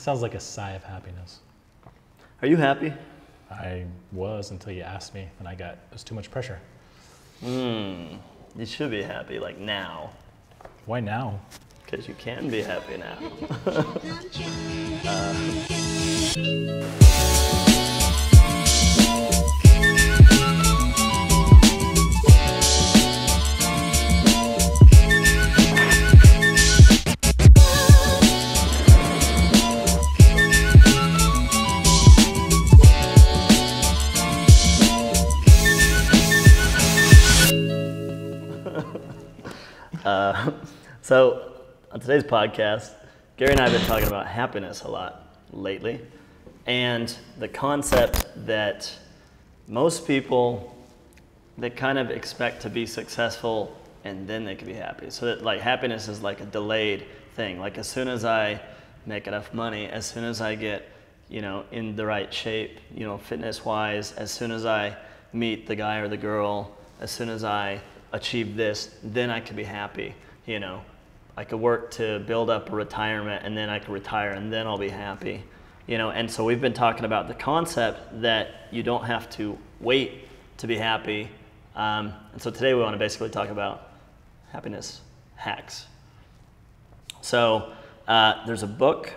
sounds like a sigh of happiness. Are you happy? I was until you asked me, and it was too much pressure. You should be happy, like now. Why now? Because you can be happy now. So on today's podcast, Gerry and I have been talking about happiness a lot lately, and the concept that most people, they kind of expect to be successful and then they can be happy. So that like happiness is like a delayed thing. Like as soon as I make enough money, as soon as I get, in the right shape, fitness wise, as soon as I meet the guy or the girl, as soon as I achieve this, then I can be happy. I could work to build up a retirement and then I could retire and then I'll be happy. And so we've been talking about the concept that you don't have to wait to be happy. And so today we want to basically talk about happiness hacks. So there's a book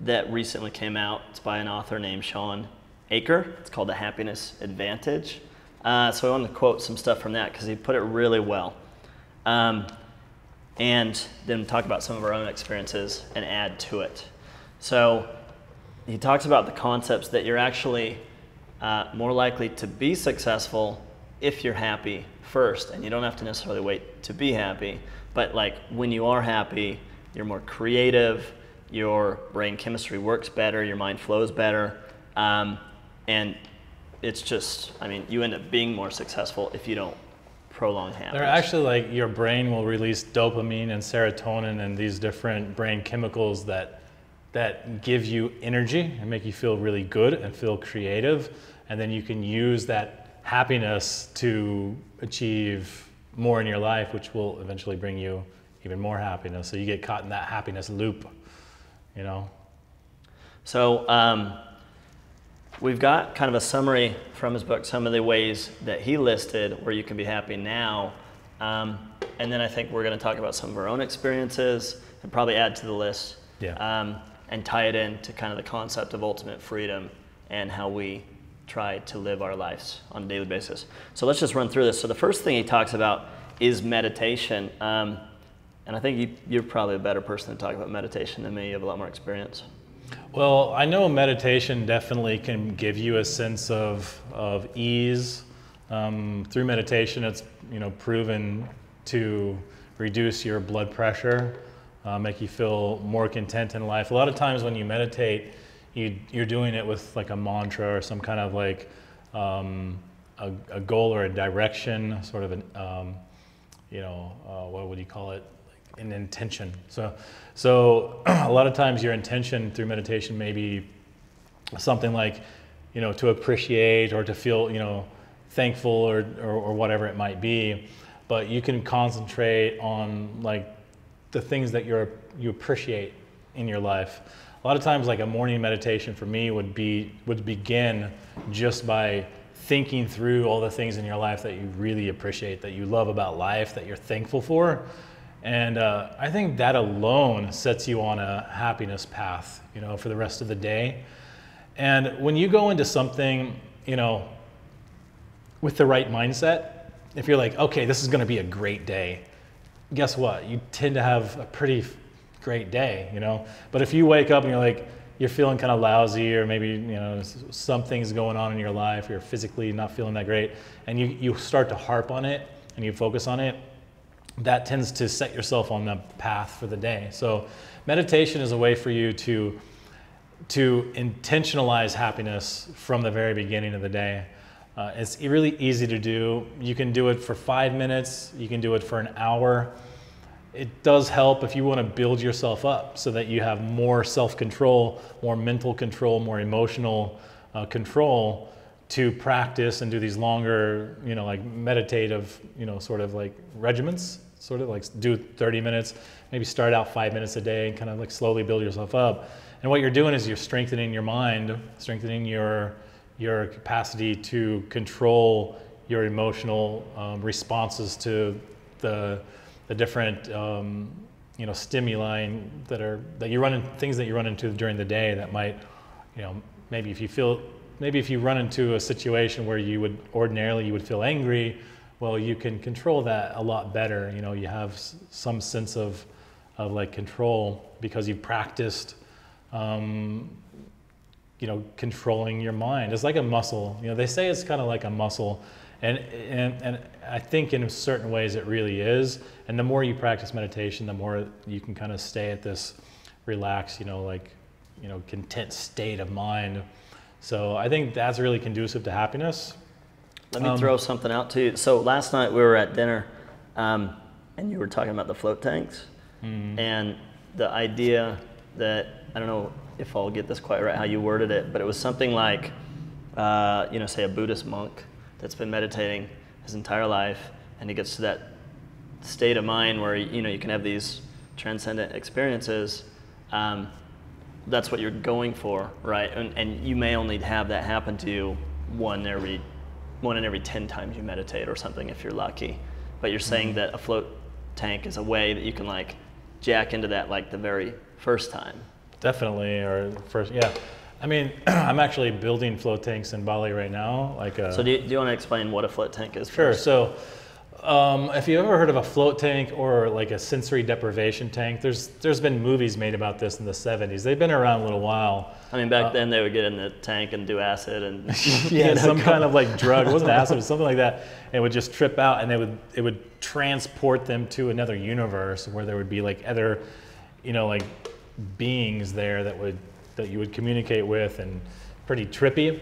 that recently came out. It's by an author named Shawn Achor. It's called The Happiness Advantage. So I want to quote some stuff from that because he put it really well. And then talk about some of our own experiences and add to it. So he talks about the concepts that you're actually more likely to be successful if you're happy first, and you don't have to necessarily wait to be happy, but like when you are happy, you're more creative, your brain chemistry works better, your mind flows better, and it's just, you end up being more successful if you don't prolong happiness. They're actually like your brain will release dopamine and serotonin and these different brain chemicals that give you energy and make you feel really good and feel creative, and then you can use that happiness to achieve more in your life, which will eventually bring you even more happiness. So you get caught in that happiness loop, So we've got kind of a summary from his book, some of the ways that he listed where you can be happy now. And then I think we're going to talk about some of our own experiences and probably add to the list. Yeah. And tie it into kind of the concept of ultimate freedom and how we try to live our lives on a daily basis. So let's just run through this. So the first thing he talks about is meditation. And I think you're probably a better person to talk about meditation than me. You have a lot more experience. Well, I know meditation definitely can give you a sense of ease. Through meditation, it's proven to reduce your blood pressure, make you feel more content in life. A lot of times when you meditate, you're doing it with like a mantra or some kind of like a goal or a direction, sort of an what would you call it? An intention. So a lot of times your intention through meditation may be something like, to appreciate or to feel, thankful or whatever it might be. But you can concentrate on like the things that you appreciate in your life. A lot of times like a morning meditation for me would begin just by thinking through all the things in your life that you really appreciate, that you love about life, that you're thankful for. And I think that alone sets you on a happiness path, for the rest of the day. And when you go into something, with the right mindset, if you're like, okay, this is going to be a great day, guess what? You tend to have a pretty great day, But if you wake up and you're feeling kind of lousy, or maybe, something's going on in your life, you're physically not feeling that great, and you start to harp on it and you focus on it, that tends to set yourself on the path for the day. So meditation is a way for you to intentionalize happiness from the very beginning of the day. It's really easy to do. You can do it for 5 minutes. You can do it for an hour. It does help if you want to build yourself up so that you have more self-control, more mental control, more emotional control to practice and do these longer, like meditative, sort of like regimens. sort of like do 30 minutes, maybe start out 5 minutes a day and kind of like slowly build yourself up. And what you're doing is you're strengthening your mind, strengthening your capacity to control your emotional responses to the different stimuli that you run in, things that you run into during the day that might, maybe if you run into a situation where you would ordinarily feel angry, well, you can control that a lot better. You have some sense of like control because you've practiced controlling your mind. It's like a muscle. They say it's kind of like a muscle, and I think in certain ways it really is. And the more you practice meditation, the more you can kind of stay at this relaxed, content state of mind. So I think that's really conducive to happiness. Let me throw something out to you. So last night we were at dinner, and you were talking about the float tanks, and the idea that, I don't know if I'll get this quite right, how you worded it, but it was something like, say a Buddhist monk that's been meditating his entire life, and he gets to that state of mind where, you can have these transcendent experiences. That's what you're going for, right? And you may only have that happen to you one in every 10 times you meditate or something if you're lucky. But you're saying that a float tank is a way that you can like jack into that like the very first time. Definitely, or first, yeah. I mean, I'm actually building float tanks in Bali right now. So do you want to explain what a float tank is? Sure. First? So if you've ever heard of a float tank or like a sensory deprivation tank, there's been movies made about this in the 70s. They've been around a little while. I mean, back then they would get in the tank and do acid and some kind of like drug. It wasn't acid, it was something like that. And it would just trip out, and it would transport them to another universe where there would be like other, like beings there that you would communicate with, and pretty trippy.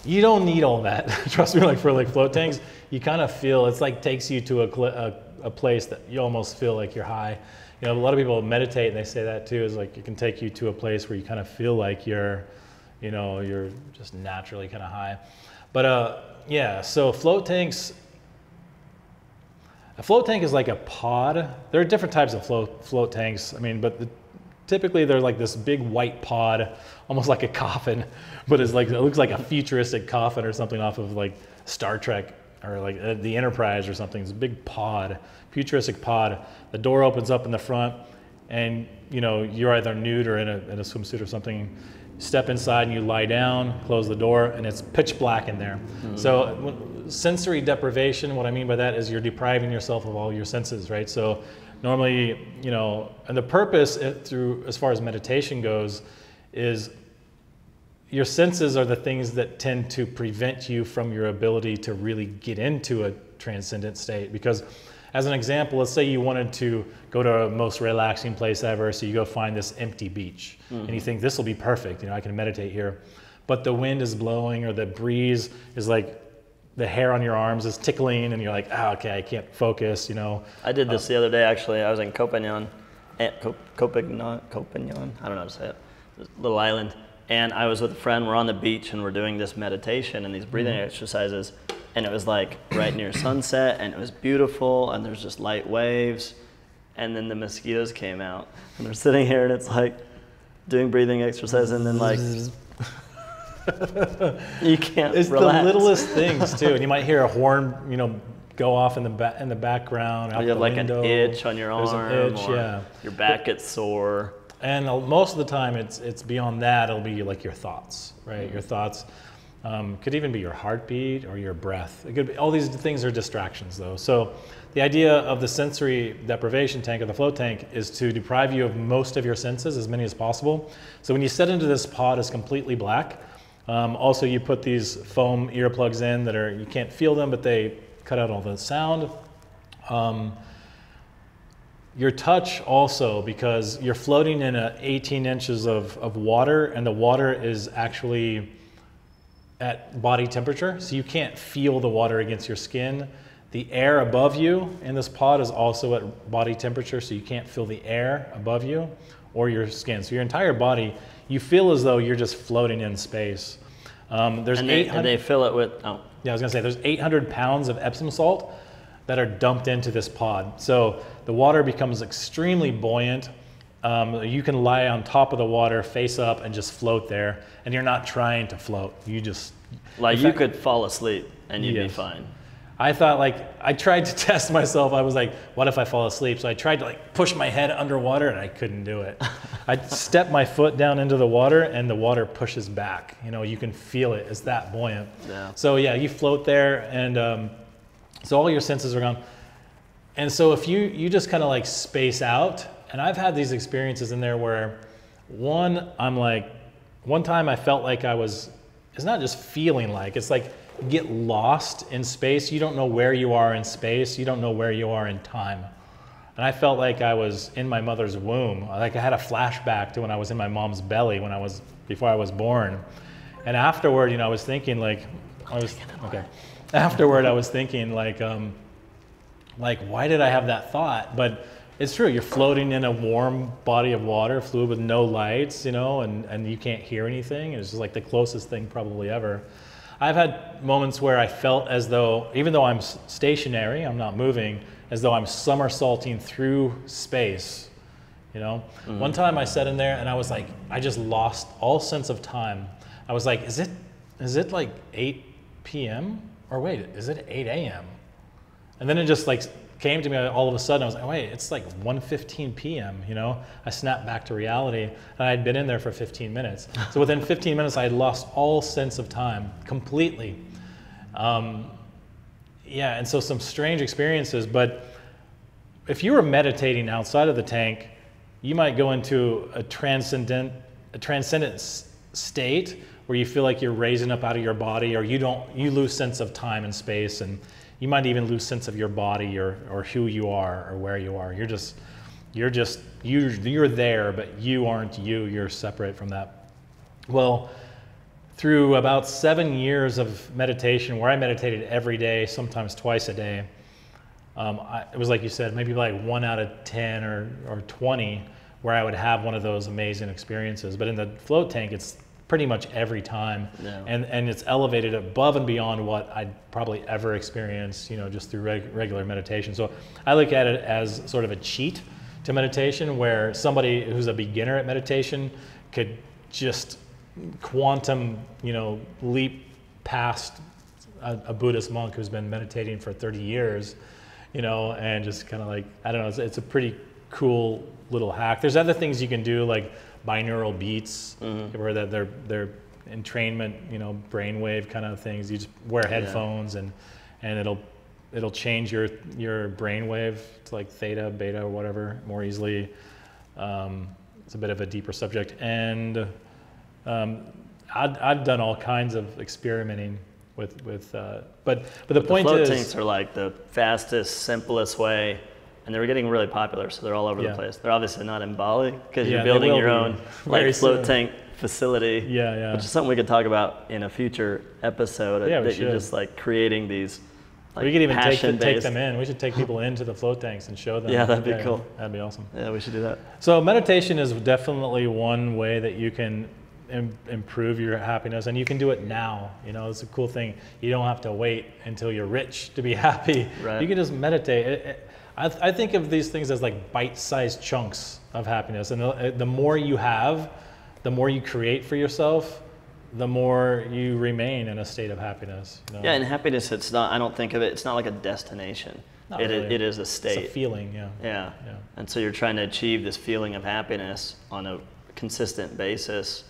You don't need all that. Trust me, like for like float tanks, you kind of feel, it's like takes you to a place that you almost feel like you're high. A lot of people meditate and they say that too, is like it can take you to a place where you kind of feel like you're just naturally kind of high. But so a float tank is like a pod. There are different types of float tanks. I mean, but typically they're like this big white pod, almost like a coffin, but it looks like a futuristic coffin or something off of like Star Trek or like the Enterprise or something. It's a big pod, futuristic pod. The door opens up in the front, and you're either nude or in a swimsuit or something. Step inside and you lie down, close the door, and it's pitch black in there. So sensory deprivation, what I mean by that is you're depriving yourself of all your senses, right? So normally, and the purpose as far as meditation goes, is your senses are the things that tend to prevent you from your ability to really get into a transcendent state. Because as an example, let's say you wanted to go to a most relaxing place ever, so you go find this empty beach, and you think this will be perfect, I can meditate here. But the wind is blowing, or the breeze is like, the hair on your arms is tickling, and you're like, okay, I can't focus, I did this the other day, actually. I was in Copenhagen, I don't know how to say it, this little island. And I was with a friend, we're on the beach, and we're doing this meditation and these breathing exercises. And it was like right near sunset, and it was beautiful, and there's just light waves. And then the mosquitoes came out, and they're sitting here, and it's like doing breathing exercises, and then like, you can't It's relax. the littlest things too, and you might hear a horn, go off in the background. Or you have like an itch on your arm, an itch, or your back gets sore. And most of the time, it's beyond that. It'll be like your thoughts, right? Your thoughts could even be your heartbeat or your breath. It could be, all these things are distractions, though. So the idea of the sensory deprivation tank or the float tank is to deprive you of most of your senses, as many as possible. So when you set into this pod, it's completely black. Also, you put these foam earplugs in that you can't feel them, but they cut out all the sound. Your touch also, because you're floating in 18 inches of water, and the water is actually at body temperature, so you can't feel the water against your skin. The air above you in this pod is also at body temperature, so you can't feel the air above you or your skin. So your entire body, you feel as though you're just floating in space. And they fill it with, Yeah, I was gonna say, there's 800 pounds of Epsom salt that are dumped into this pod. So the water becomes extremely buoyant. You can lie on top of the water, face up, and just float there. And you're not trying to float. You just... Like you could fall asleep and you'd be fine. I thought, like, I tried to test myself. I was like, what if I fall asleep? So I tried to like push my head underwater and I couldn't do it. I stepped my foot down into the water and the water pushes back. You know, you can feel it. It's that buoyant. Yeah. So yeah, you float there and so all your senses are gone. And so if you just kind of like space out, and I've had these experiences in there where one time I felt like it's not just feeling like, it's like, get lost in space. You don't know where you are in space. You don't know where you are in time. And I felt like I was in my mother's womb. Like I had a flashback to when I was in my mom's belly before I was born. And afterward, you know, I was thinking like, Afterward, I was thinking like, why did I have that thought? But it's true. You're floating in a warm body of water, fluid with no lights, you know, and you can't hear anything. It's just like the closest thing probably ever. I've had moments where I felt as though, even though I'm stationary, I'm not moving, as though I'm somersaulting through space, you know? Mm-hmm. One time I sat in there and I was like, I just lost all sense of time. I was like, is it like 8 p.m.? Or wait, is it 8 a.m.? And then it just like came to me all of a sudden. I was like, wait, it's like 1:15 p.m., you know? I snapped back to reality, and I had been in there for 15 minutes. So within 15 minutes, I had lost all sense of time completely. Yeah, and so some strange experiences, but if you were meditating outside of the tank, you might go into a transcendent state where you feel like you're raising up out of your body, or you lose sense of time and space, and you might even lose sense of your body or who you are or where you are. You're there, but you aren't you. You're separate from that. Well, through about 7 years of meditation, where I meditated every day, sometimes twice a day, it was like you said, maybe like 1 out of 10 or 20, where I would have one of those amazing experiences. But in the float tank, it's pretty much every time, yeah. and it's elevated above and beyond what I'd probably ever experienced, you know, just through regular meditation. So I look at it as sort of a cheat to meditation, where somebody who's a beginner at meditation could just quantum, you know, leap past a Buddhist monk who's been meditating for 30 years, you know, and just kind of like, I don't know, it's a pretty cool little hack. There's other things you can do, like binaural beats, mm-hmm. where that they're entrainment, you know, brainwave kind of things. You just wear headphones, yeah. and it'll change your brainwave to like theta, beta, or whatever more easily. It's a bit of a deeper subject, and I've done all kinds of experimenting with but the point is, float tanks are like the fastest, simplest way. And they're getting really popular, so they're all over the place. They're obviously not in Bali, because you're building your own like float tank facility, which is something we could talk about in a future episode. That you're just like creating these. Like, we could even take them in. We should take people into the float tanks and show them. Yeah, that'd be cool. That'd be awesome. Yeah, we should do that. So meditation is definitely one way that you can improve your happiness, and you can do it now. You know, it's a cool thing. You don't have to wait until you're rich to be happy. Right. You can just meditate. I think of these things as like bite-sized chunks of happiness, and the more you have, the more you create for yourself, the more you remain in a state of happiness. You know? Yeah, and happiness, it's not, I don't think of it, it's not like a destination. Really. It is a state. It's a feeling, Yeah. And so you're trying to achieve this feeling of happiness on a consistent basis,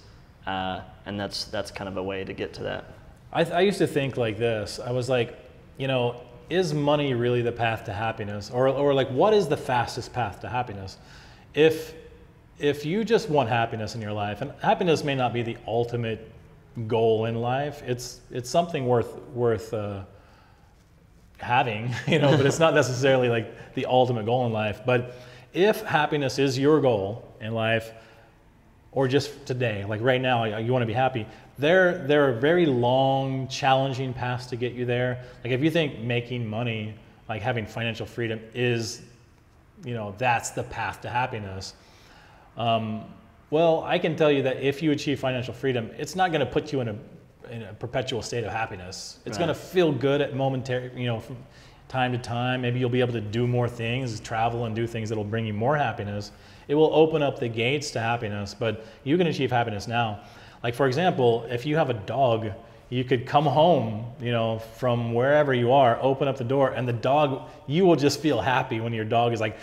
and that's kind of a way to get to that. I used to think like this. I was like, you know, is money really the path to happiness? Or like, what is the fastest path to happiness? If you just want happiness in your life, and happiness may not be the ultimate goal in life, it's something worth having, you know, but it's not necessarily like the ultimate goal in life. But if happiness is your goal in life, or just today, like right now, you want to be happy, there are very long, challenging paths to get you there. Like if you think making money, like having financial freedom is, you know, that's the path to happiness. Well, I can tell you that if you achieve financial freedom, it's not going to put you in a perpetual state of happiness. It's going to feel good at momentary, you know, from time to time. Maybe you'll be able to do more things, travel and do things that'll bring you more happiness. It will open up the gates to happiness, but you can achieve happiness now. Like for example, if you have a dog, you could come home, from wherever you are, open up the door, and the dog, you will just feel happy when your dog is like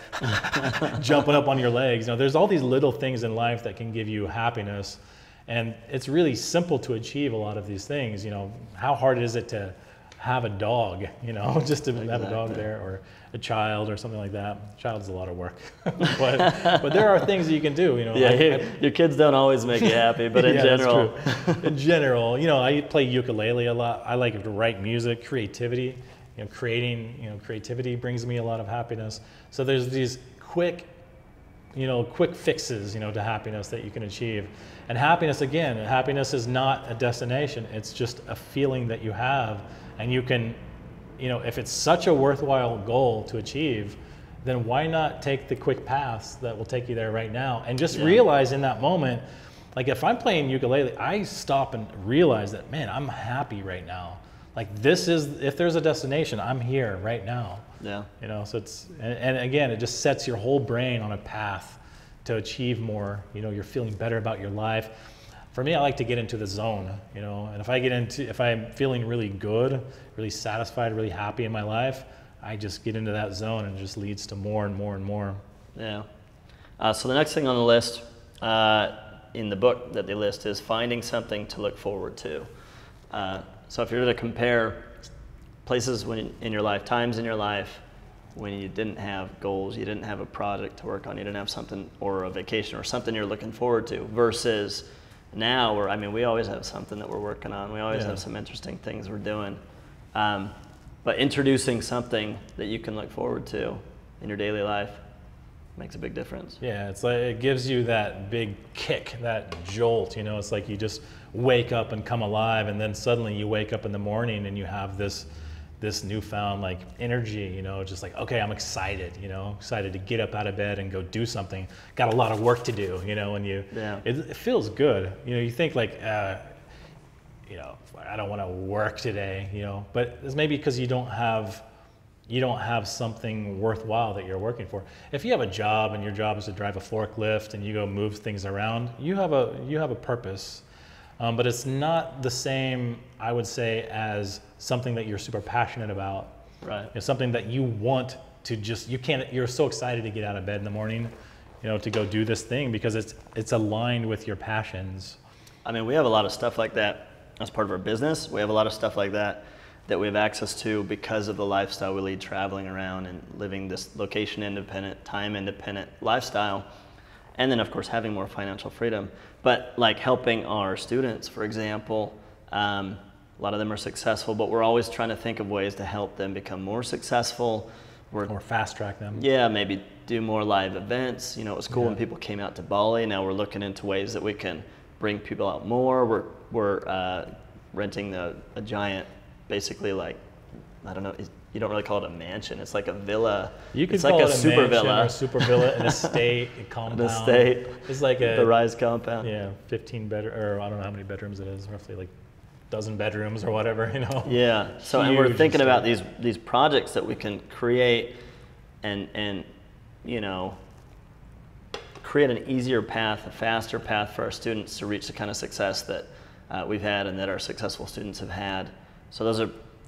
jumping up on your legs. There's all these little things in life that can give you happiness, and it's really simple to achieve a lot of these things. How hard is it to have a dog, just to have a dog there, or a child or something like that. Child's a lot of work, but there are things that you can do. Your kids don't always make you happy, but in general, that's true. In general, I play ukulele a lot. I like to write music, creativity. Creativity brings me a lot of happiness. So there's these quick fixes, to happiness that you can achieve. And happiness is not a destination. It's just a feeling that you have, and you can. If it's such a worthwhile goal to achieve, then why not take the quick paths that will take you there right now? And just realize in that moment, like if I'm playing ukulele, I stop and realize that, man, I'm happy right now. Like if there's a destination, I'm here right now. Yeah. So it's, and again, it just sets your whole brain on a path to achieve more. You're feeling better about your life. For me, I like to get into the zone, and if I'm feeling really good, really satisfied, really happy in my life, I just get into that zone, and it just leads to more and more and more. Yeah. So the next thing on the list in the book that they list is finding something to look forward to. So if you're to compare places in your life, times in your life when you didn't have goals, you didn't have a project to work on, you didn't have something, or a vacation or something you're looking forward to, versus now, we always have something that we're working on. We always have some interesting things we're doing. But introducing something that you can look forward to in your daily life makes a big difference. Yeah, it's like it gives you that big kick, that jolt. It's like you just wake up and come alive, and then suddenly you wake up in the morning and you have this newfound like energy, just like, okay, I'm excited, excited to get up out of bed and go do something. Got a lot of work to do, and it feels good. You think like, I don't want to work today, but it's maybe because you don't have something worthwhile that you're working for. If you have a job and your job is to drive a forklift and you go move things around, you have a purpose. But it's not the same, I would say, as something that you're super passionate about. Right. Something that you want to you're so excited to get out of bed in the morning, to go do this thing because it's aligned with your passions. We have a lot of stuff like that as part of our business. We have a lot of stuff like that we have access to because of the lifestyle we lead, traveling around and living this location independent, time independent lifestyle. And then of course having more financial freedom. But like helping our students, for example, a lot of them are successful, but we're always trying to think of ways to help them become more successful. Or fast track them. Yeah, maybe do more live events. It was cool when people came out to Bali. Now we're looking into ways that we can bring people out more. We're renting a giant, basically like, I don't know, you don't really call it a mansion. It's like a villa. You could it's call like it a a super mansion villa. or a super villa, an estate, a compound. An estate. It's like the Rise compound. Yeah, 15 bedroom, or I don't know how many bedrooms it is, roughly like dozen bedrooms or whatever, Yeah. So and we're thinking about these projects that we can create and create an easier path, a faster path for our students to reach the kind of success that we've had and that our successful students have had. So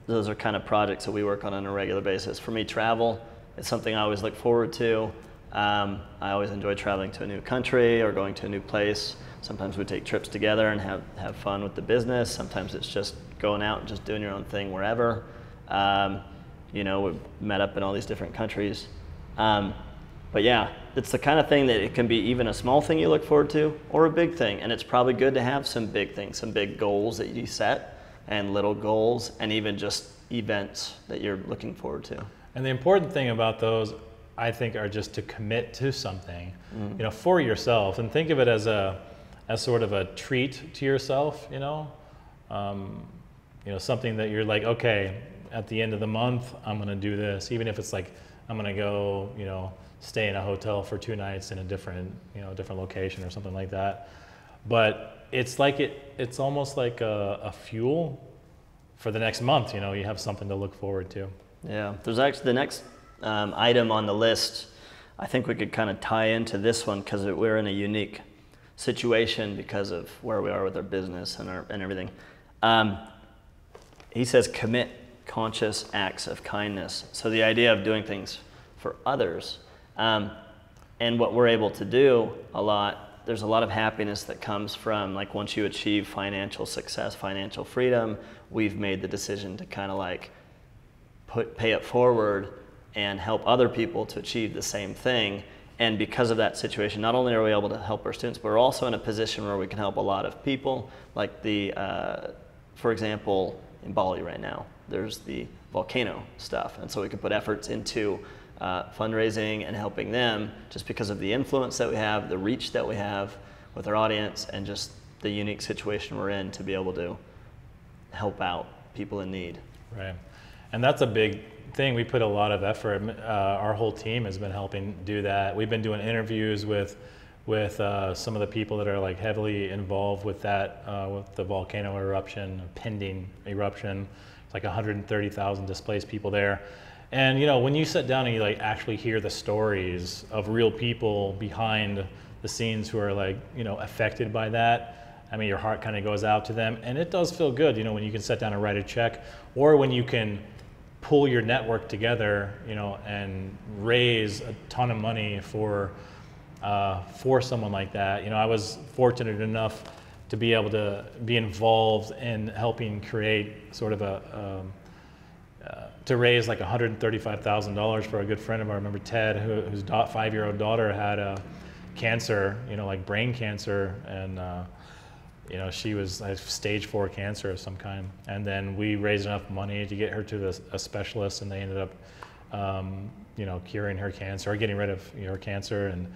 those are kind of projects that we work on a regular basis. For me, travel is something I always look forward to. I always enjoy traveling to a new country or going to a new place. Sometimes we take trips together and have fun with the business. Sometimes it's just going out and just doing your own thing wherever. We've met up in all these different countries. But yeah, it's the kind of thing that it can be even a small thing you look forward to or a big thing. And it's probably good to have some big things, some big goals that you set and little goals and even just events that you're looking forward to. And the important thing about those, I think, are just to commit to something, for yourself, and think of it as sort of a treat to yourself, something that you're like, okay, at the end of the month, I'm going to do this, even if it's like, I'm going to go, stay in a hotel for 2 nights in a different location or something like that. But it's like it's almost like a fuel for the next month. You have something to look forward to. Yeah, there's actually the next item on the list. I think we could kind of tie into this one because we're in a unique situation because of where we are with our business and everything. He says commit conscious acts of kindness. So the idea of doing things for others, and what we're able to do a lot, there's a lot of happiness that comes from, like, once you achieve financial success, financial freedom, we've made the decision to kind of like pay it forward and help other people to achieve the same thing. And because of that situation, not only are we able to help our students, but we're also in a position where we can help a lot of people. Like for example, in Bali right now, there's the volcano stuff. And so we can put efforts into fundraising and helping them just because of the influence that we have, the reach that we have with our audience, and just the unique situation we're in to be able to help out people in need. Right. And that's a big thing. We put a lot of effort. Our whole team has been helping do that. We've been doing interviews with some of the people that are like heavily involved with that, with the volcano eruption, pending eruption. It's like 130,000 displaced people there. And you know, when you sit down and you like actually hear the stories of real people behind the scenes who are like, you know, affected by that, I mean, your heart kind of goes out to them, and it does feel good, you know, when you can sit down and write a check, or when you can pull your network together, you know, and raise a ton of money for someone like that. You know, I was fortunate enough to be able to be involved in helping create sort of to raise like $135,000 for a good friend of ours. I remember Ted, whose 5-year-old daughter had cancer, you know, like brain cancer, and you know, she was stage 4 cancer of some kind. And then we raised enough money to get her to a specialist, and they ended up, you know, curing her cancer, or getting rid of her cancer. And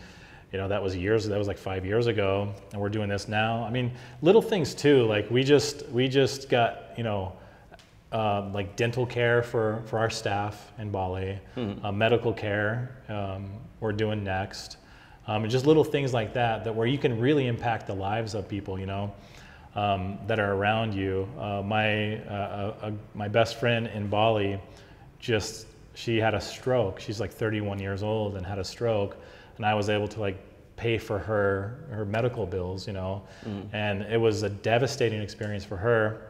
you know, that was like 5 years ago, and we're doing this now. I mean, little things too, like we just got, you know, like dental care for our staff in Bali, medical care we're doing next. And just little things like that where you can really impact the lives of people, you know, that are around you. My best friend in Bali, she had a stroke. She's like 31 years old and had a stroke, and I was able to like pay for her medical bills, you know, and it was a devastating experience for her.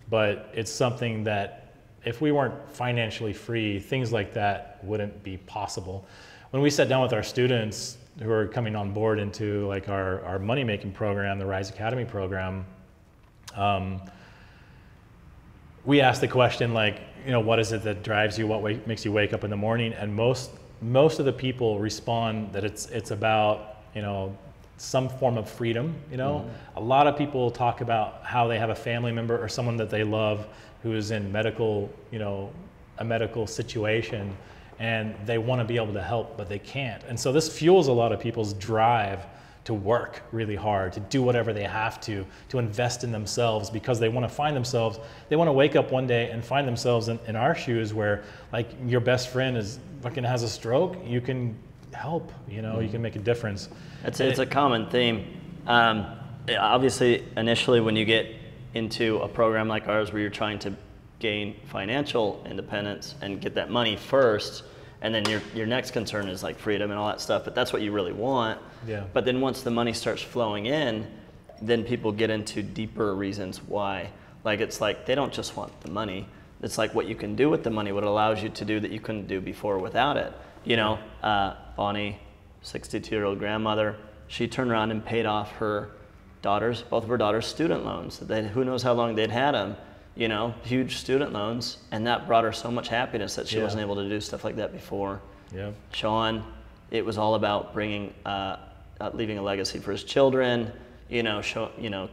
But it's something that if we weren't financially free, things like that wouldn't be possible. When we sat down with our students who are coming on board into like our money-making program, the Rise Academy program, we asked the question, like, you know, what is it that drives you? What makes you wake up in the morning? And most of the people respond that it's about, you know, some form of freedom, you know. A lot of people talk about how they have a family member or someone that they love who is in medical, you know, a medical situation, and they want to be able to help, but they can't. And so this fuels a lot of people's drive to work really hard, to do whatever they have to invest in themselves, because they want to find themselves, they want to wake up one day and find themselves in our shoes, where like your best friend has a stroke, you can help, you know, you can make a difference. It's a common theme. Obviously, initially when you get into a program like ours where you're trying to gain financial independence and get that money first, and then your next concern is like freedom and all that stuff, but that's what you really want. Yeah. But then once the money starts flowing in, then people get into deeper reasons why. Like, it's like they don't just want the money. It's like what you can do with the money, what it allows you to do that you couldn't do before without it. You know, Bonnie, 62-year-old grandmother, she turned around and paid off both of her daughters' student loans. Who knows how long they'd had them, you know, huge student loans, and that brought her so much happiness that she wasn't able to do stuff like that before. Yeah. Sean, it was all about leaving a legacy for his children, you know,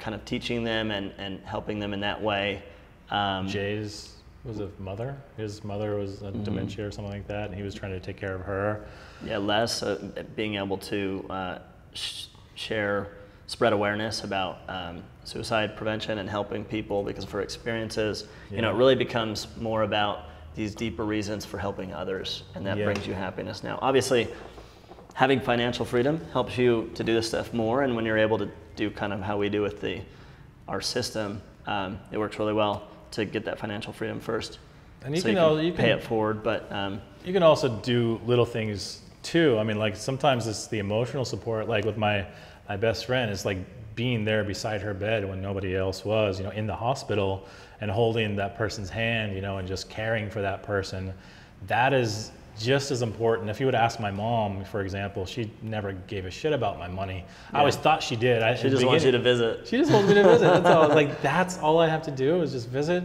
kind of teaching them and helping them in that way. Jay's was a mother. His mother was dementia or something like that, and he was trying to take care of her. Yeah, Les, being able to spread awareness about suicide prevention and helping people because of her experiences. You know, it really becomes more about these deeper reasons for helping others, and that brings you happiness. Now, obviously, having financial freedom helps you to do this stuff more, and when you're able to do kind of how we do with our system, it works really well to get that financial freedom first. And you so can, you can pay it forward. But you can also do little things too. I mean, like sometimes it's the emotional support. Like with my best friend, it's like being there beside her bed when nobody else was, in the hospital, and holding that person's hand, and just caring for that person. That is just as important. If you would ask my mom, for example, she never gave a shit about my money. I always thought she did. She just wants you to visit. She just wants me to visit. That's all. Like, that's all I have to do is just visit,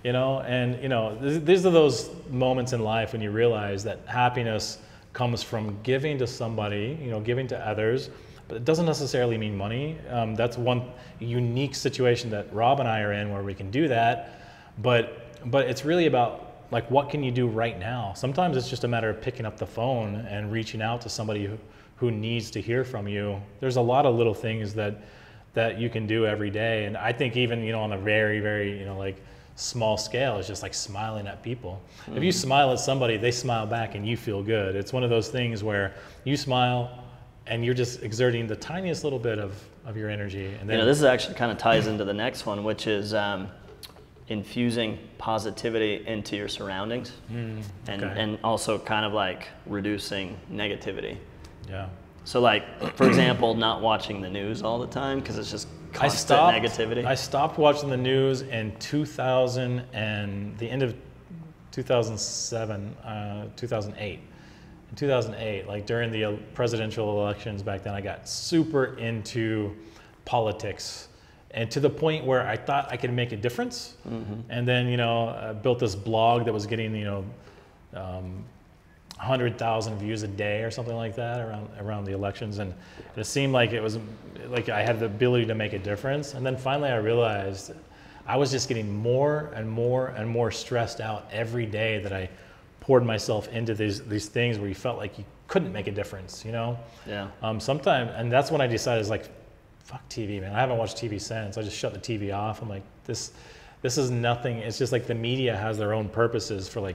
and these are those moments in life when you realize that happiness comes from giving to somebody, giving to others, but it doesn't necessarily mean money. That's one unique situation that Rob and I are in where we can do that, but it's really about, like, what can you do right now? Sometimes it's just a matter of picking up the phone and reaching out to somebody who needs to hear from you. There's a lot of little things that you can do every day. And I think even, on a very, very, like small scale, it's just like smiling at people. Mm-hmm. If you smile at somebody, they smile back and you feel good. It's one of those things where you smile and you're just exerting the tiniest little bit of your energy. And then, this is actually kind of ties into the next one, which is, infusing positivity into your surroundings, and also kind of like reducing negativity. Yeah. So like, for example, not watching the news all the time because it's just constant negativity. I stopped watching the news in 2000 and the end of 2007, 2008. In 2008, like during the presidential elections back then, I got super into politics. And to the point where I thought I could make a difference. Mm-hmm. And then, I built this blog that was getting, 100,000 views a day or something like that around the elections. And it seemed like it was like I had the ability to make a difference. And then finally I realized I was just getting more and more and more stressed out every day that I poured myself into these things where you felt like you couldn't make a difference, Yeah. Sometimes, and that's when I decided, it's like, fuck TV, man. I haven't watched TV since. I just shut the TV off. I'm like, this is nothing. It's just like the media has their own purposes for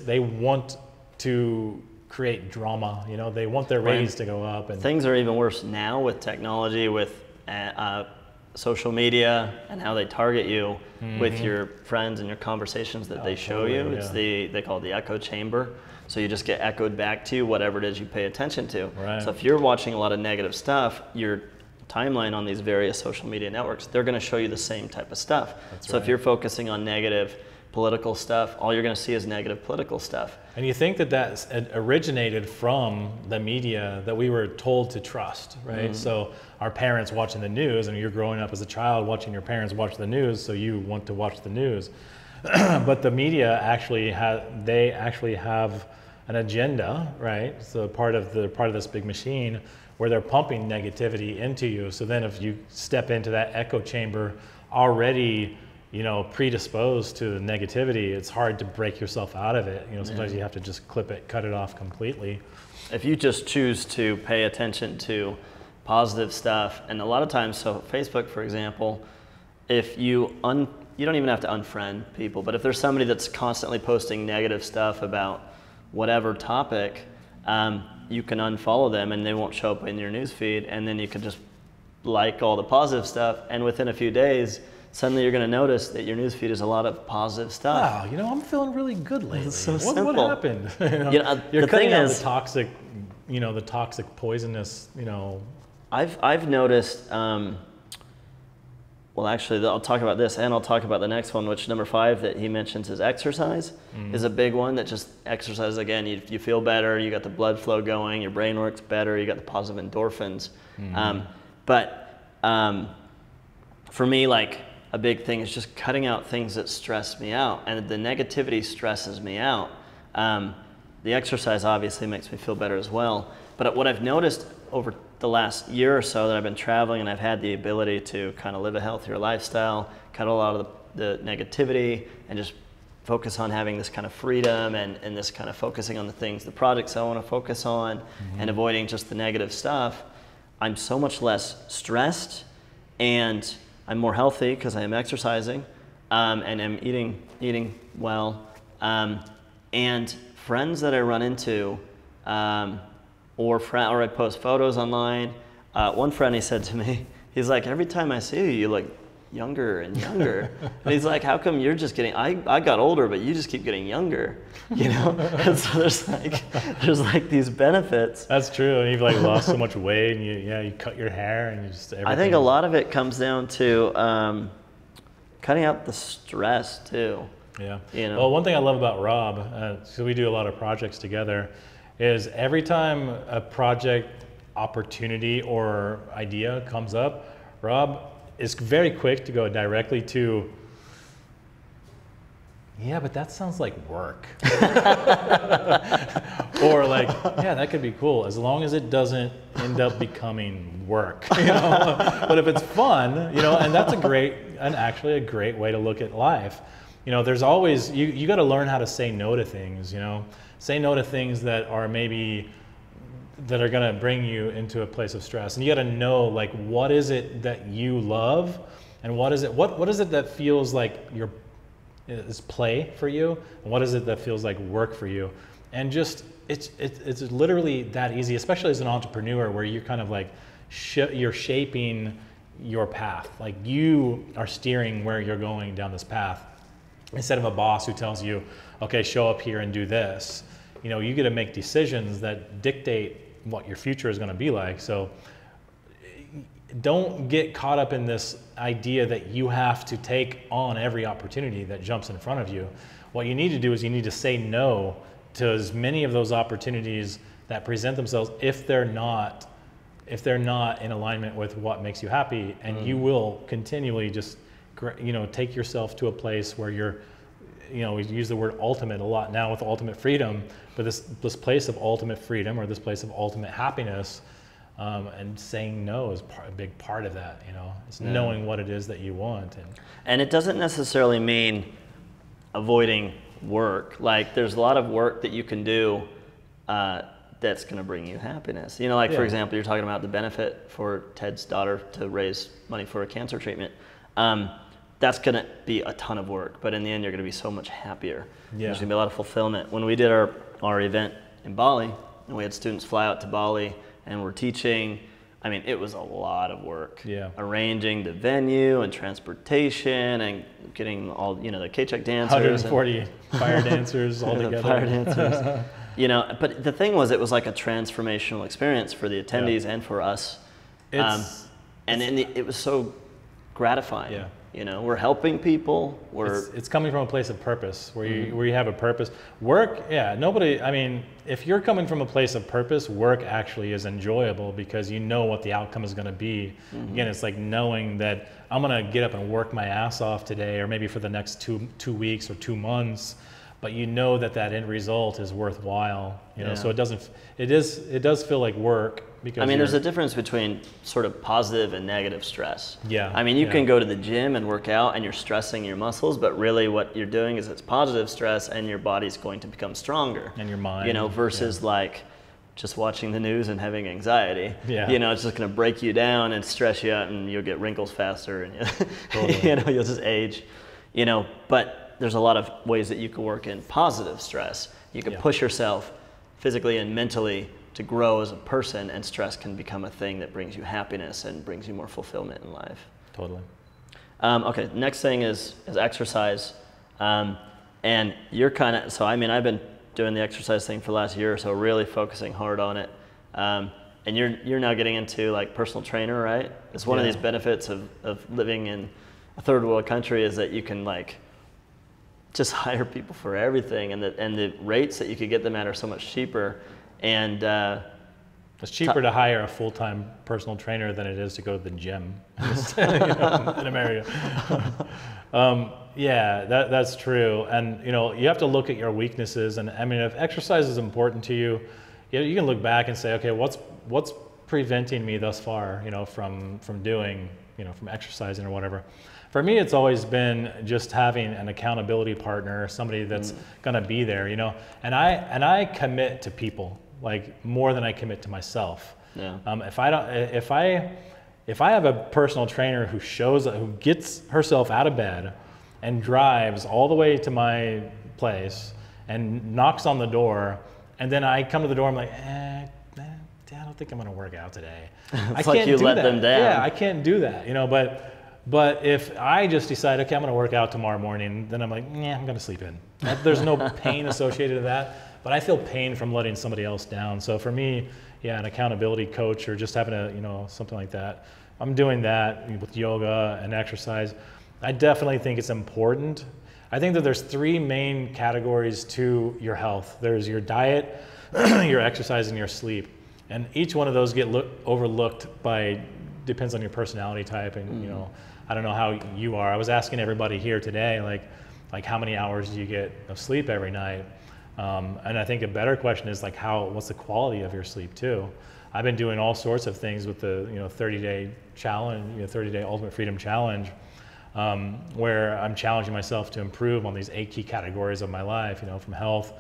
they want to create drama. They want their ratings to go up. And things are even worse now with technology, with social media, and how they target you with your friends and your conversations that they show you. It's they call it the echo chamber. So you just get echoed back to you, whatever it is you pay attention to. Right. So if you're watching a lot of negative stuff, your timeline on these various social media networks, they're going to show you the same type of stuff. So if you're focusing on negative political stuff, all you're going to see is negative political stuff. And you think that originated from the media that we were told to trust, right? Mm-hmm. So our parents watching the news, and you're growing up as a child watching your parents watch the news, so you want to watch the news. But the media actually have an agenda, right? So part of this big machine where they're pumping negativity into you. So then if you step into that echo chamber already, predisposed to negativity, it's hard to break yourself out of it. Sometimes you have to just cut it off completely. If you just choose to pay attention to positive stuff, and a lot of times, so Facebook, for example, if you don't even have to unfriend people, but if there's somebody that's constantly posting negative stuff about whatever topic, you can unfollow them and they won't show up in your newsfeed, and then you can just like all the positive stuff, and within a few days, suddenly you're going to notice that your newsfeed is a lot of positive stuff. Wow, I'm feeling really good lately. It's so simple. What happened? You're cutting out the toxic, the toxic poisonous, I've noticed, well, actually, I'll talk about this, and I'll talk about the next one, which number 5 that he mentions is exercise. Is a big one. That just exercise, again, you feel better, you got the blood flow going, your brain works better, you got the positive endorphins. For me, like, a big thing is just cutting out things that stress me out, and the negativity stresses me out. The exercise obviously makes me feel better as well. But what I've noticed over the last year or so that I've been traveling and I've had the ability to kind of live a healthier lifestyle, cut a lot of the negativity, and just focus on having this kind of freedom and this kind of focusing on the projects I want to focus on, and avoiding just the negative stuff, I'm so much less stressed, and I'm more healthy because I am exercising, and I'm eating well, and friends that I run into, or I post photos online. One friend, he said to me, he's like, every time I see you, younger and younger. And he's like, how come you're just getting, I got older, but you just keep getting younger, you know? And so there's like these benefits. That's true. And you've like lost so much weight, and you cut your hair, and you just everything. I think a lot of it comes down to cutting out the stress too. Yeah. You know? Well, one thing I love about Rob, so we do a lot of projects together, is every time a project opportunity or idea comes up, Rob is very quick to go directly to, yeah, but that sounds like work. Or like, yeah, that could be cool, as long as it doesn't end up becoming work, you know? But if it's fun, you know, and that's actually a great way to look at life. You know, there's always, you got to learn how to say no to things, you know? Say no to things that are that are going to bring you into a place of stress. And you got to know, like, what is it that you love, and what is it that feels like is play for you, and what is it that feels like work for you. And just it's literally that easy, especially as an entrepreneur, where you're kind of like you're shaping your path. Like, you are steering where you're going down this path, instead of a boss who tells you, okay, show up here and do this. You know, you get to make decisions that dictate what your future is going to be like. So don't get caught up in this idea that you have to take on every opportunity that jumps in front of you. What you need to do is you need to say no to as many of those opportunities that present themselves if they're not in alignment with what makes you happy, and you will continually just, you know, take yourself to a place where you're, you know, we use the word ultimate a lot now with ultimate freedom, but this place of ultimate freedom, or this place of ultimate happiness, and saying no is a big part of that, you know. It's knowing what it is that you want. And it doesn't necessarily mean avoiding work. Like, there's a lot of work that you can do that's going to bring you happiness. You know, like, for example, you're talking about the benefit for Ted's daughter to raise money for a cancer treatment. That's going to be a ton of work, but in the end, you're going to be so much happier. Yeah. There's going to be a lot of fulfillment. When we did our event in Bali, and we had students fly out to Bali, and we're teaching, I mean, it was a lot of work. Yeah. Arranging the venue and transportation and getting all, you know, the K-check dancers. 140 fire dancers all together. Fire dancers. You know, but the thing was, it was like a transformational experience for the attendees and for us. It was so gratifying. Yeah. You know, we're helping people. It's coming from a place of purpose, where you have a purpose. Work, I mean, if you're coming from a place of purpose, work actually is enjoyable, because you know what the outcome is going to be. Again, it's like knowing that I'm going to get up and work my ass off today, or maybe for the next two weeks or 2 months, but you know that end result is worthwhile. You know, so it does feel like work. Because, I mean, there's a difference between sort of positive and negative stress. Yeah. I mean, you can go to the gym and work out and you're stressing your muscles, but really what you're doing is it's positive stress, and your body's going to become stronger. And your mind. You know, versus like just watching the news and having anxiety. Yeah. You know, it's just going to break you down and stress you out, and you'll get wrinkles faster, and you know, you'll just age. You know, but there's a lot of ways that you can work in positive stress. You can push yourself physically and mentally to grow as a person, and stress can become a thing that brings you happiness and brings you more fulfillment in life. Totally. Okay, next thing is exercise. And you're kind of, so I mean, I've been doing the exercise thing for the last year or so, really focusing hard on it. And you're now getting into like personal trainer, right? It's one of these benefits of living in a third world country, is that you can like just hire people for everything, and the rates that you could get them at are so much cheaper. And it's cheaper to hire a full-time personal trainer than it is to go to the gym in America. That's true. And you know, you have to look at your weaknesses. And I mean, if exercise is important to you, you can look back and say, okay, what's preventing me thus far, you know, from doing, you know, from exercising or whatever. For me, it's always been just having an accountability partner, somebody that's going to be there, you know. And I commit to people, like, more than I commit to myself. Yeah. If I have a personal trainer who gets herself out of bed and drives all the way to my place and knocks on the door, and then I come to the door, I'm like, I don't think I'm going to work out today. It's like you let them down. Yeah, I can't do that, you know. But But if I just decide, okay, I'm going to work out tomorrow morning, then I'm like, yeah, I'm going to sleep in. There's no pain associated with that, but I feel pain from letting somebody else down. So for me, yeah, an accountability coach or just having something like that. I'm doing that with yoga and exercise. I definitely think it's important. I think that there's 3 main categories to your health. There's your diet, your exercise, and your sleep. And each one of those get overlooked depends on your personality type. And, I don't know how you are. I was asking everybody here today, like how many hours do you get of sleep every night? And I think a better question is like what's the quality of your sleep too? I've been doing all sorts of things with the 30-day challenge, 30-day Ultimate Freedom Challenge, where I'm challenging myself to improve on these 8 key categories of my life, from health,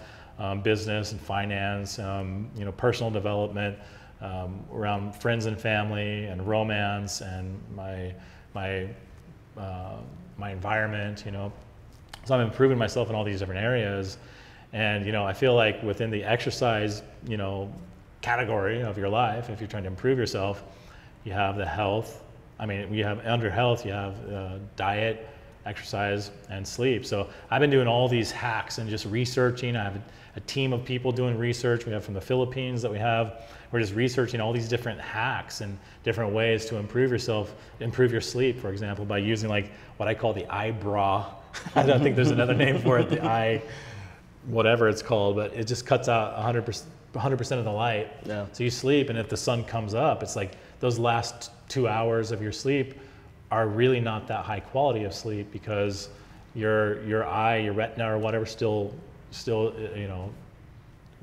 business and finance, personal development, around friends and family and romance and my environment, So I'm improving myself in all these different areas. And, I feel like within the exercise, category of your life, if you're trying to improve yourself, you have the health. You have under health, you have diet, exercise, and sleep. So I've been doing all these hacks and just researching. I have a team of people doing research. We have from the Philippines that we're just researching all these different hacks and different ways to improve your sleep, for example, by using like what I call the eye bra. I don't think there's another name for it, the eye, whatever it's called, but it just cuts out 100% of the light. Yeah. So you sleep, and if the sun comes up, it's like those last 2 hours of your sleep are really not that high quality of sleep because your eye, your retina or whatever still,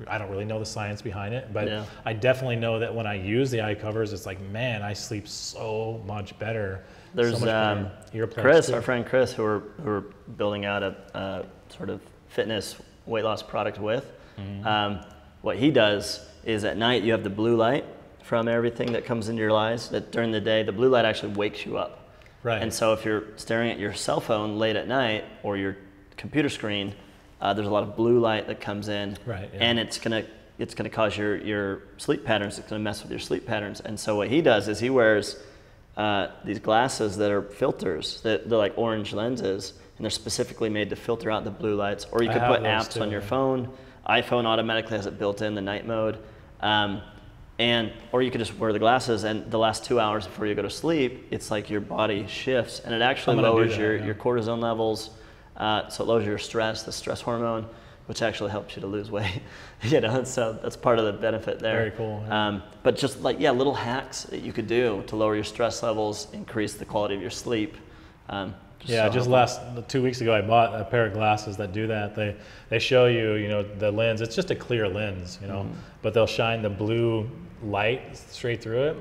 I don't really know the science behind it, but yeah. I definitely know that when I use the eye covers, it's like, man, I sleep so much better. There's so much better. Chris, our friend Chris, who we're building out a sort of fitness weight loss product with. Mm-hmm. What he does is at night you have the blue light from everything that comes into your eyes. That during the day, the blue light actually wakes you up. Right. And so if you're staring at your cell phone late at night or your computer screen, there's a lot of blue light that comes in, right, yeah. And it's gonna cause your sleep patterns. It's gonna mess with your sleep patterns. And so what he does is he wears these glasses that are filters. They're like orange lenses, and they're specifically made to filter out the blue lights. Or you could put apps too on your phone. iPhone automatically has it built in, the night mode. Or you could just wear the glasses, and the last 2 hours before you go to sleep, it's like your body shifts, and it actually lowers your cortisol levels. So it lowers your stress, the stress hormone, which actually helps you to lose weight. So that's part of the benefit there. Very cool. Yeah. But just little hacks that you could do to lower your stress levels, increase the quality of your sleep. Last 2 weeks ago, I bought a pair of glasses that do that. They show you, the lens. It's just a clear lens, but they'll shine the blue light straight through it.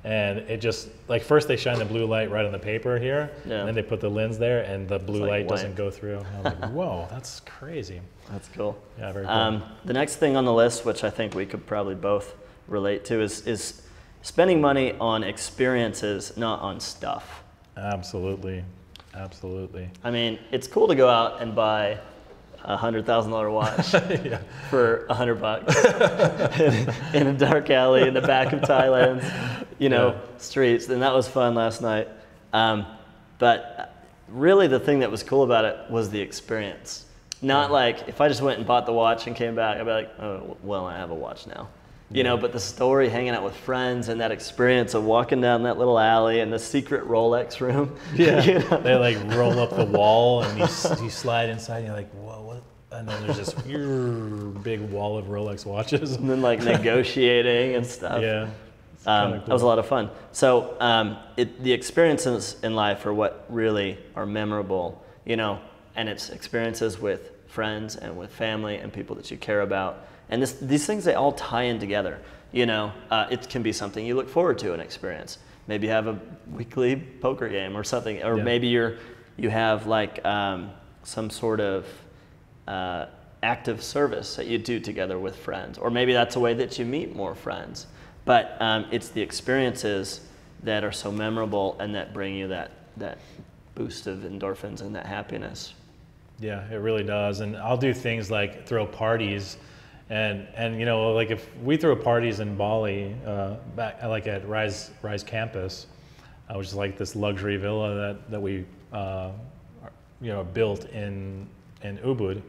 And it just, first they shine the blue light right on the paper here, and then they put the lens there, and the blue light doesn't go through. And I was like, whoa, that's crazy. That's cool. Yeah, very cool. The next thing on the list, which I think we could probably both relate to, is spending money on experiences, not on stuff. Absolutely. It's cool to go out and buy a $100,000 watch yeah. for $100 in a dark alley in the back of Thailand's, streets. And that was fun last night. But really the thing that was cool about it was the experience. Not like if I just went and bought the watch and came back, I'd be like, oh, well, I have a watch now. But the story, hanging out with friends, and that experience of walking down that little alley and the secret Rolex room. Yeah, they roll up the wall and you slide inside and you're like, whoa, what? And then there's this big wall of Rolex watches. And then negotiating and stuff. Yeah, cool. That was a lot of fun. So the experiences in life are what really are memorable, and it's experiences with friends and with family and people that you care about. And these things, they all tie in together. It can be something you look forward to, an experience. Maybe you have a weekly poker game or something, or maybe you have some sort of active service that you do together with friends, or maybe that's a way that you meet more friends. But it's the experiences that are so memorable and that bring you that boost of endorphins and that happiness. Yeah, it really does. And I'll do things like throw parties. And if we throw parties in Bali, back at Rise campus, which is like this luxury villa that we built in Ubud.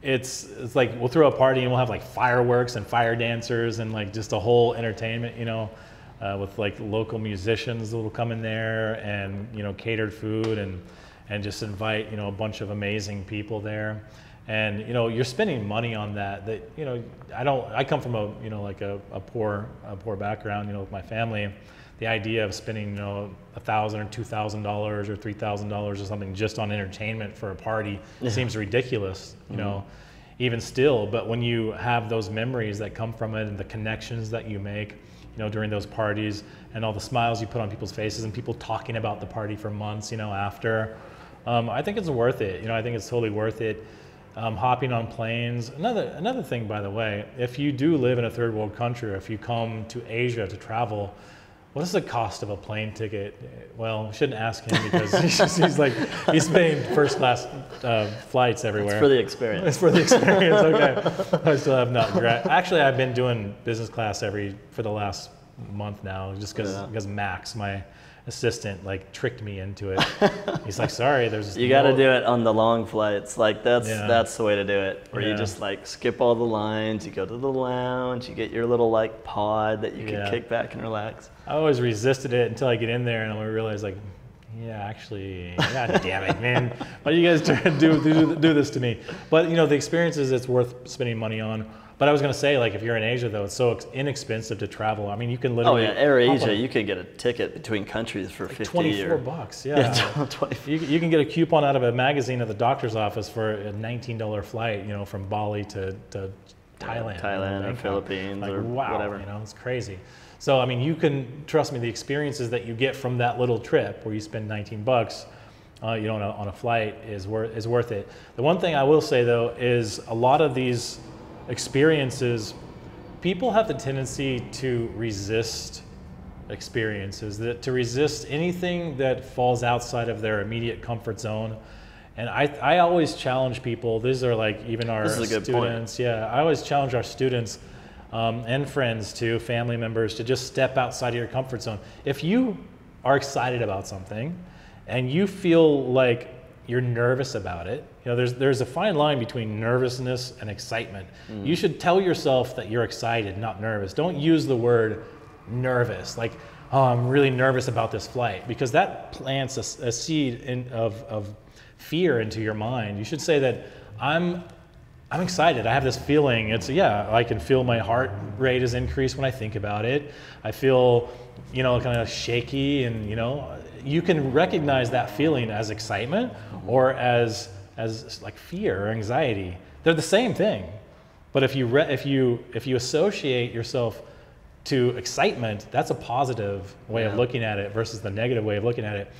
It's like we'll throw a party and we'll have like fireworks and fire dancers and like just a whole entertainment, with like local musicians that will come in there, and catered food, and just invite a bunch of amazing people there. And you're spending money on that I come from a poor background, with my family. The idea of spending $1,000 or $2,000 or $3,000 or something just on entertainment for a party seems ridiculous, even still. But when you have those memories that come from it, and the connections that you make during those parties, and all the smiles you put on people's faces, and people talking about the party for months after, I think it's worth it. I think it's totally worth it. Hopping on planes. Another thing, by the way, if you do live in a third world country, or if you come to Asia to travel, what is the cost of a plane ticket? Well, I shouldn't ask him, because he's paying first class flights everywhere. It's for the experience. It's for the experience. Okay. I still have not. Actually, I've been doing business class for the last month now, just because Max, my assistant, tricked me into it. He's like, sorry, there's you got to do it on the long flights. That's the way to do it, where you just skip all the lines, you go to the lounge, you get your little pod that you can kick back and relax. I always resisted it until I get in there and I realize actually, god damn it, man, why do you guys do this to me? But the experiences, it's worth spending money on. But I was going to say, if you're in Asia, though, it's so inexpensive to travel. I mean, you can literally... Oh, yeah, Air Asia, you can get a ticket between countries for $50 $24, yeah. You can get a coupon out of a magazine at the doctor's office for a $19 flight, from Bali to Thailand. Thailand or Philippines or wow, whatever. It's crazy. So, I mean, you can, trust me, the experiences that you get from that little trip where you spend $19, on a flight is worth it. The one thing I will say, though, is a lot of these experiences, people have the tendency to resist experiences, to resist anything that falls outside of their immediate comfort zone. And I always challenge people. These are even our students. Yeah, I always challenge our students and friends too, family members, to just step outside of your comfort zone. If you are excited about something and you feel like you're nervous about it, there's a fine line between nervousness and excitement. You should tell yourself that you're excited, not nervous. Don't use the word nervous, oh, I'm really nervous about this flight, because that plants a seed of fear into your mind. You should say that I'm excited. I have this feeling. I can feel my heart rate is increased when I think about it. I feel, kind of shaky, and you can recognize that feeling as excitement or as fear or anxiety. They're the same thing. But if you associate yourself to excitement, that's a positive way of looking at it versus the negative way of looking at it.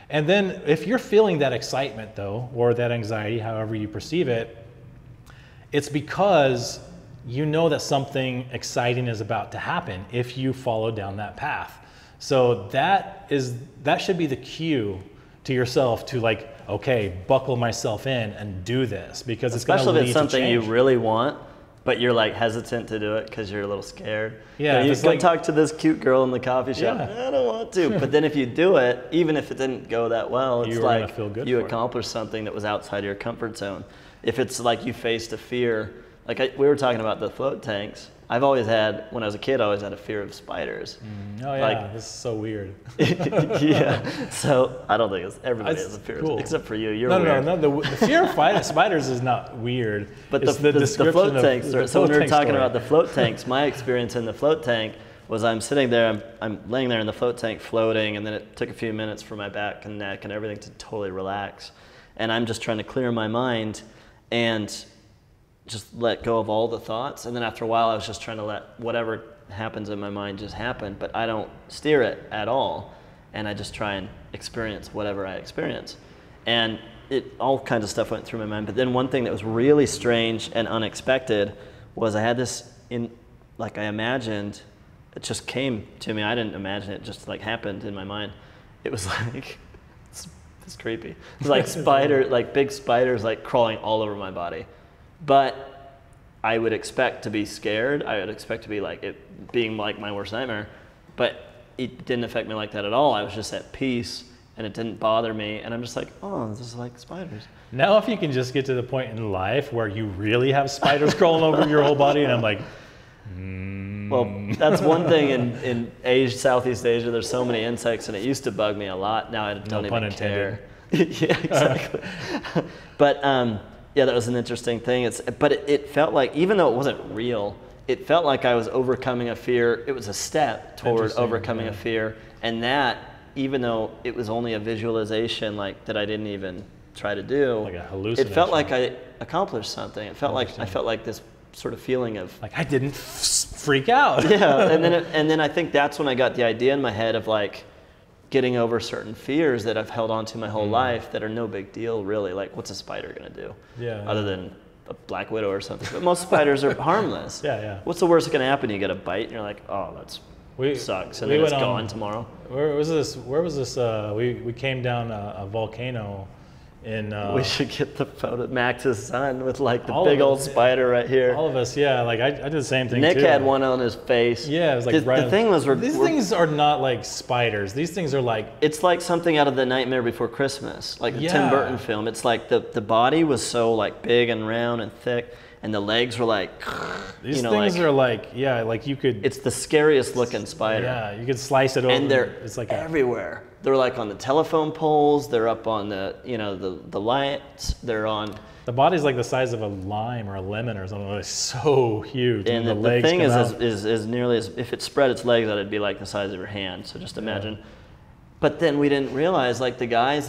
And then if you're feeling that excitement, though, or that anxiety, however you perceive it, it's because you know that something exciting is about to happen if you follow down that path. So that should be the cue to yourself to okay, buckle myself in and do this, because it's going to lead to change. Especially if it's something you really want, but you're hesitant to do it because you're a little scared. Yeah, you go talk to this cute girl in the coffee shop. I don't want to. But then if you do it, even if it didn't go that well, it's feel good you accomplished something that was outside your comfort zone. If it's you faced a fear, we were talking about the float tanks. I've always had, when I was a kid, I always had a fear of spiders. Oh yeah, this is so weird. Yeah, so I don't think everybody has a fear, except for you. You're weird. No. The fear of spiders is not weird. But the float tanks. So when we were talking about the float tanks, my experience in the float tank was I'm sitting there, I'm laying there in the float tank floating, and then it took a few minutes for my back and neck and everything to totally relax. And I'm just trying to clear my mind and just let go of all the thoughts. And then after a while, I was just trying to let whatever happens in my mind just happen, but I don't steer it at all. And I just try and experience whatever I experience. And all kinds of stuff went through my mind. But then one thing that was really strange and unexpected was I had this I imagined, it just came to me. I didn't imagine it, just happened in my mind. It was it's creepy. It was big spiders crawling all over my body. But I would expect to be scared. I would expect to be it being my worst nightmare. But it didn't affect me like that at all. I was just at peace, and it didn't bother me. And I'm just like, oh, this is like spiders. Now, if you can just get to the point in life where you really have spiders crawling over your whole body, and I'm like, well, that's one thing in Asia, Southeast Asia. There's so many insects, and it used to bug me a lot. Now I don't even care. Yeah, exactly. But yeah, that was an interesting thing. But it felt like, even though it wasn't real, it felt like I was overcoming a fear. It was a step toward overcoming a fear, and that, even though it was only a visualization, like that I didn't even try to do, like a hallucination. It felt like I accomplished something. It felt like I felt like this sort of feeling of like I didn't freak out. Yeah, and then I think that's when I got the idea in my head of like getting over certain fears that I've held on to my whole life that are no big deal, really. Like, what's a spider gonna do? Yeah. Other than a black widow or something. But most spiders are harmless. Yeah. What's the worst that can happen? You get a bite, and you're like, oh, sucks, and then it's gone tomorrow. Where was this? We came down a volcano. We should get the photo. Max's son with like the big old spider right here. All of us, yeah. Like I did the same thing. Nick too. had one on his face. Yeah, it was like the thing was, these things are not like spiders. These things are like, it's like something out of The Nightmare Before Christmas, like the Tim Burton film. It's like the body was so like big and round and thick, and the legs were like, these things are like, yeah, like you could. It's the scariest looking spider. Yeah, you could slice it open. And they're it's like everywhere. They're like on the telephone poles. They're up on the the lights. They're on. The body's like the size of a lime or a lemon or something. It's so huge. And the legs thing is nearly as, if it spread its legs out, it'd be like the size of your hand. So just imagine. Yeah. But then we didn't realize, like the guides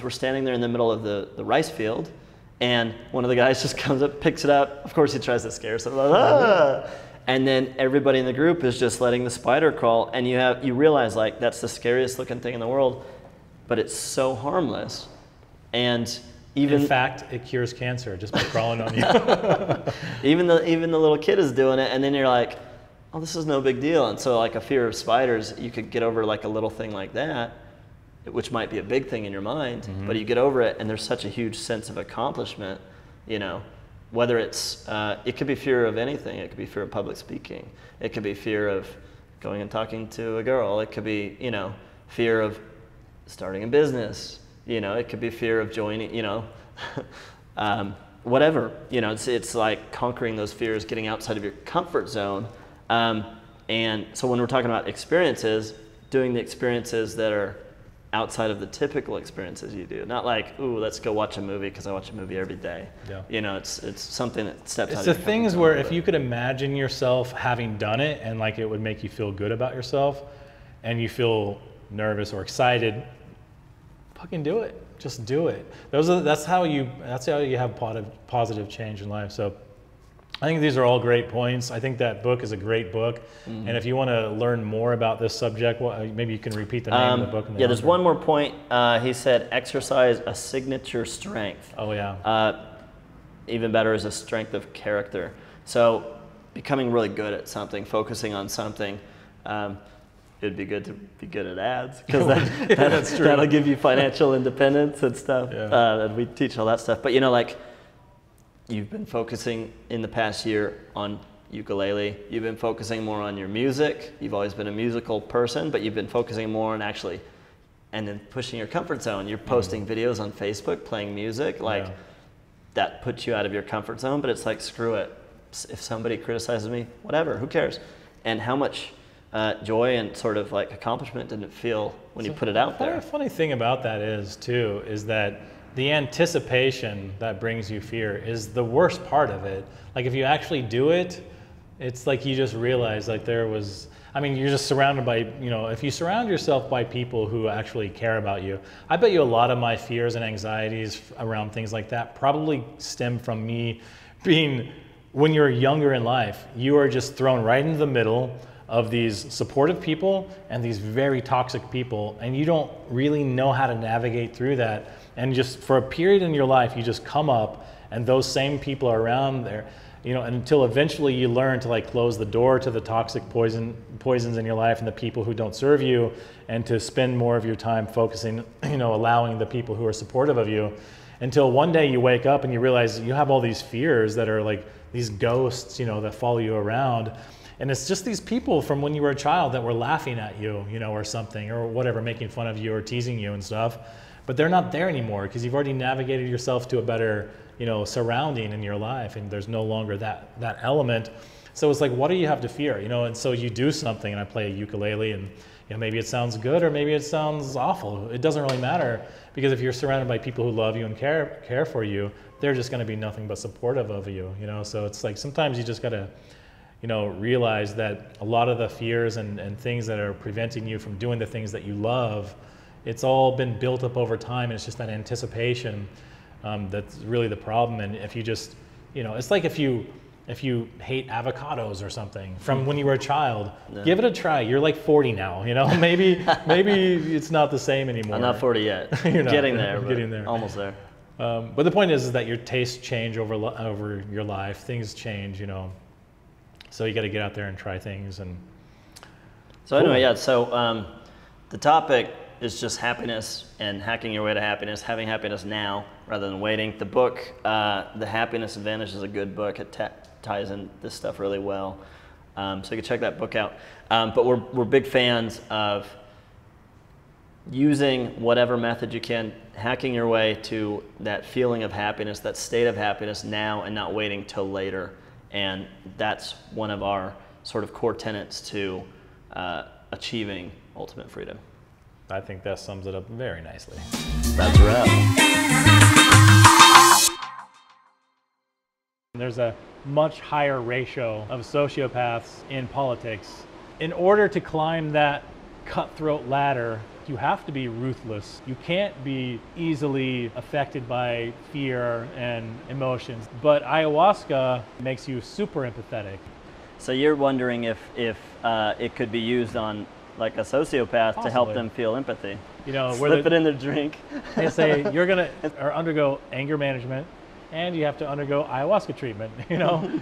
were standing there in the middle of the rice field, and one of the guys just comes up, picks it up. Of course, he tries to scare someone. Ah! And then everybody in the group is just letting the spider crawl, and you realize like that's the scariest looking thing in the world, but it's so harmless. And even in fact, it cures cancer just by crawling on you. even the little kid is doing it, and then you're like, oh, this is no big deal. And so like a fear of spiders, you could get over like a little thing like that, which might be a big thing in your mind, but you get over it, and there's such a huge sense of accomplishment, whether it's, it could be fear of anything. It could be fear of public speaking. It could be fear of going and talking to a girl. It could be, fear of starting a business. It could be fear of joining, whatever. It's like conquering those fears, getting outside of your comfort zone. And so when we're talking about experiences, doing the experiences that are outside of the typical experiences you do. Not like, ooh, let's go watch a movie because I watch a movie every day. Yeah. It's something that steps out of your comfort zone. It's the things where if you could imagine yourself having done it and like it would make you feel good about yourself and you feel nervous or excited, fucking do it. Just do it. That's how you have positive change in life. So I think these are all great points. I think that book is a great book. And if you want to learn more about this subject, maybe you can repeat the name of the book. There's one more point. He said, exercise a signature strength. Oh, yeah. Even better is a strength of character. So becoming really good at something, focusing on something. It'd be good to be good at ads because that'll give you financial independence and stuff. Yeah. And we teach all that stuff. But like, you've been focusing in the past year on ukulele. You've been focusing more on your music. You've always been a musical person, but you've been focusing more on actually, and then pushing your comfort zone. You're posting videos on Facebook, playing music. Like, that puts you out of your comfort zone, but it's like, screw it. If somebody criticizes me, whatever, who cares? And how much joy and sort of like accomplishment did it feel when you put it out there? The funny thing about that is that the anticipation that brings you fear is the worst part of it. Like if you actually do it, it's like you just realize like you're just surrounded by, if you surround yourself by people who actually care about you. I bet you a lot of my fears and anxieties around things like that probably stem from me being, when you're younger in life, you are just thrown right into the middle of these supportive people and these very toxic people, and you don't really know how to navigate through that. And just for a period in your life, you just come up and those same people are around there, until eventually you learn to like close the door to the toxic poisons in your life and the people who don't serve you, and to spend more of your time focusing, allowing the people who are supportive of you, until one day you wake up and you realize you have all these fears that are like these ghosts, that follow you around. And it's just these people from when you were a child that were laughing at you, you know, or something, or whatever, making fun of you or teasing you and stuff. But they're not there anymore because you've already navigated yourself to a better, you know, surrounding in your life, and there's no longer that element. So it's like, what do you have to fear, you know? And so you do something, and I play a ukulele, and you know, maybe it sounds good or maybe it sounds awful. It doesn't really matter, because if you're surrounded by people who love you and care for you, they're just going to be nothing but supportive of you, you know? So it's like sometimes you just got to, you know, realize that a lot of the fears and things that are preventing you from doing the things that you love, it's all been built up over time, and it's just that anticipation that's really the problem. And if you just, you know, it's like if you hate avocados or something from when you were a child, give it a try. You're like 40 now, you know, maybe it's not the same anymore. I'm not 40 yet. You're not, getting there, getting there. Almost there. But the point is that your tastes change over your life. Things change, you know. So you got to get out there and try things. And so anyway, yeah. So the topic is just happiness and hacking your way to happiness, having happiness now rather than waiting. The book, The Happiness Advantage, is a good book. It ties in this stuff really well. So you can check that book out. But we're big fans of using whatever method you can, hacking your way to that feeling of happiness, that state of happiness now, and not waiting till later. And that's one of our sort of core tenets to achieving ultimate freedom. I think that sums it up very nicely. That's a wrap. There's a much higher ratio of sociopaths in politics. In order to climb that cutthroat ladder, you have to be ruthless. You can't be easily affected by fear and emotions. But ayahuasca makes you super empathetic. So you're wondering if it could be used on like a sociopath Possibly. To help them feel empathy. You know, slip it in their drink. They say you're gonna undergo anger management, and you have to undergo ayahuasca treatment. You know,